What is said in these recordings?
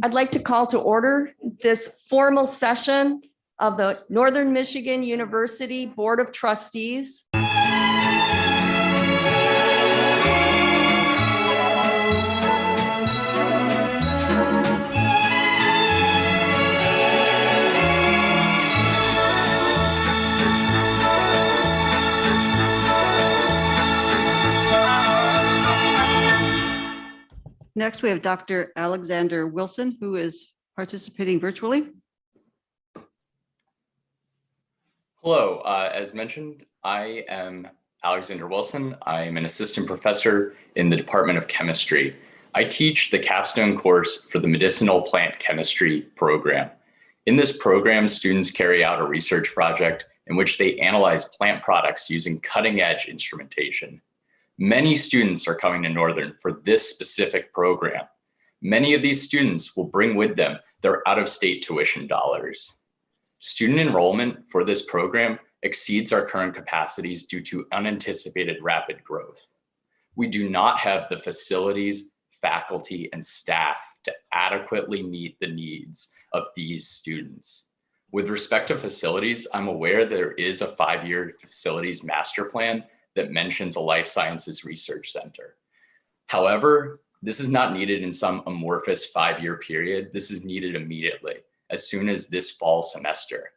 I'd like to call to order this formal session of the Northern Michigan University Board of Trustees. Next, we have Dr. Alexander Wilson, who is participating virtually. Hello, as mentioned, I am Alexander Wilson. I am an assistant professor in the Department of Chemistry. I teach the capstone course for the Medicinal Plant Chemistry program. In this program, students carry out a research project in which they analyze plant products using cutting-edge instrumentation. Many students are coming to Northern for this specific program. Many of these students will bring with them their out-of-state tuition dollars. Student enrollment for this program exceeds our current capacities due to unanticipated rapid growth. We do not have the facilities, faculty, and staff to adequately meet the needs of these students. With respect to facilities, I'm aware there is a 5-year facilities master plan that mentions a life sciences research center. However, this is not needed in some amorphous 5-year period. This is needed immediately, as soon as this fall semester.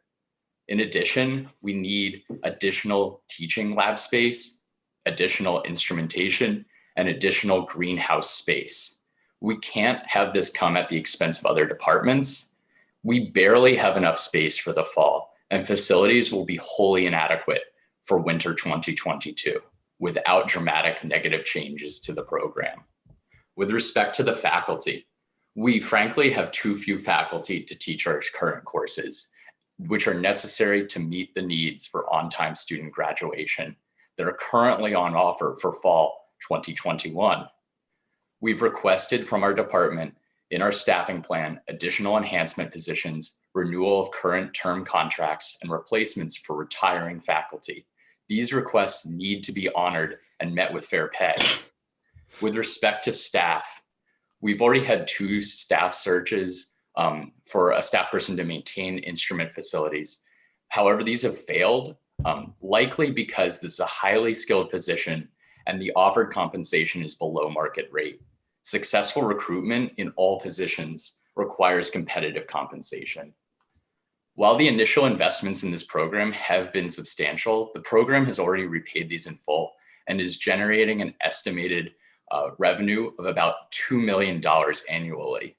In addition, we need additional teaching lab space, additional instrumentation, and additional greenhouse space. We can't have this come at the expense of other departments. We barely have enough space for the fall, and facilities will be wholly inadequate for winter 2022 without dramatic negative changes to the program. With respect to the faculty, we frankly have too few faculty to teach our current courses, which are necessary to meet the needs for on-time student graduation that are currently on offer for fall 2021. We've requested from our department in our staffing plan additional enhancement positions, renewal of current term contracts, and replacements for retiring faculty. These requests need to be honored and met with fair pay. With respect to staff, we've already had 2 staff searches for a staff person to maintain instrument facilities. However, these have failed, likely because this is a highly skilled position and the offered compensation is below market rate. Successful recruitment in all positions requires competitive compensation. While the initial investments in this program have been substantial, the program has already repaid these in full and is generating an estimated revenue of about $2 million annually.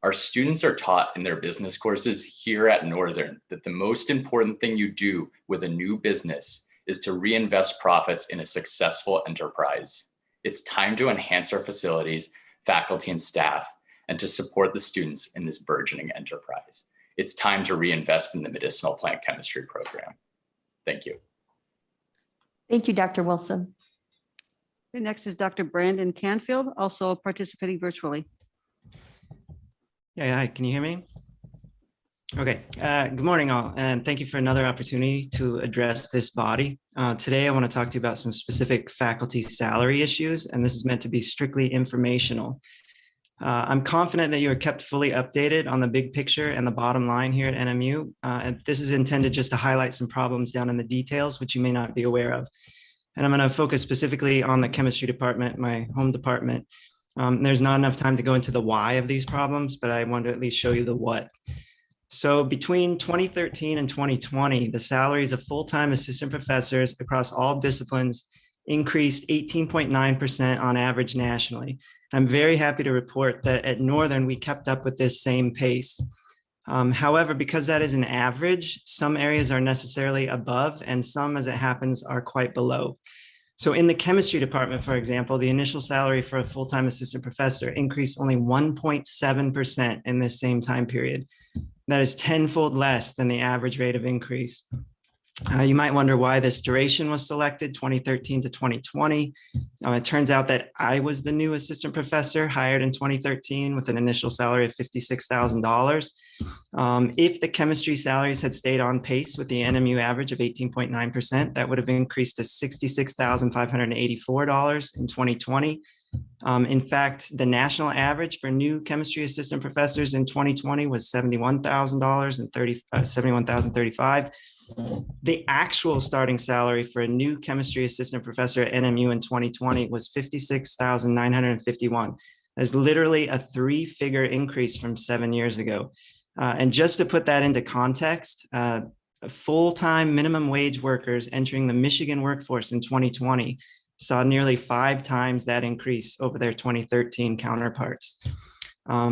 Our students are taught in their business courses here at Northern that the most important thing you do with a new business is to reinvest profits in a successful enterprise. It's time to enhance our facilities, faculty, and staff, and to support the students in this burgeoning enterprise. It's time to reinvest in the medicinal plant chemistry program. Thank you. Thank you, Dr. Wilson. And next is Dr. Brandon Canfield, also participating virtually. Yeah, hi, can you hear me? Okay, good morning all, and thank you for another opportunity to address this body. Today, I want to talk to you about some specific faculty salary issues, and this is meant to be strictly informational. I'm confident that you are kept fully updated on the big picture and the bottom line here at NMU. And this is intended just to highlight some problems down in the details, which you may not be aware of. And I'm going to focus specifically on the chemistry department, my home department. There's not enough time to go into the why of these problems, but I want to at least show you the what. So between 2013 and 2020, the salaries of full-time assistant professors across all disciplines increased 18.9% on average nationally. I'm very happy to report that at Northern, we kept up with this same pace. However, because that is an average, some areas are necessarily above and some, as it happens, are quite below. So in the chemistry department, for example, the initial salary for a full-time assistant professor increased only 1.7% in this same time period. That is tenfold less than the average rate of increase. You might wonder why this duration was selected, 2013 to 2020. It turns out that I was the new assistant professor hired in 2013 with an initial salary of $56,000. If the chemistry salaries had stayed on pace with the NMU average of 18.9%, that would have increased to $66,584 in 2020 In fact, the national average for new chemistry assistant professors in 2020 was $71,000 and $71,035. The actual starting salary for a new chemistry assistant professor at NMU in 2020 was $56,951. There's literally a 3-figure increase from 7 years ago. And just to put that into context, full-time minimum wage workers entering the Michigan workforce in 2020 saw nearly 5 times that increase over their 2013 counterparts.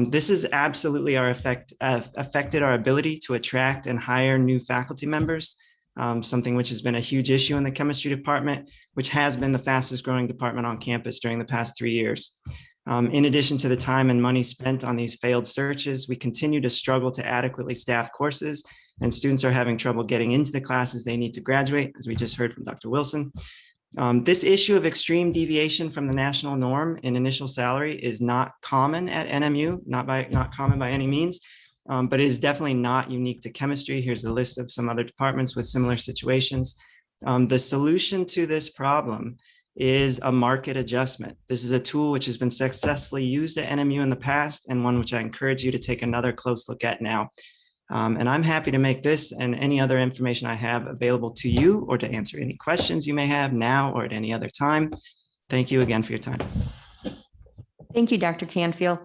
This has absolutely affected our ability to attract and hire new faculty members, something which has been a huge issue in the chemistry department, which has been the fastest growing department on campus during the past 3 years. In addition to the time and money spent on these failed searches, we continue to struggle to adequately staff courses, and students are having trouble getting into the classes they need to graduate, as we just heard from Dr. Wilson. This issue of extreme deviation from the national norm in initial salary is not common at NMU, not common by any means, but it is definitely not unique to chemistry. Here's a list of some other departments with similar situations. The solution to this problem is a market adjustment. This is a tool which has been successfully used at NMU in the past, and one which I encourage you to take another close look at now. And I'm happy to make this and any other information I have available to you, or to answer any questions you may have now or at any other time. Thank you again for your time. Thank you, Dr. Canfield.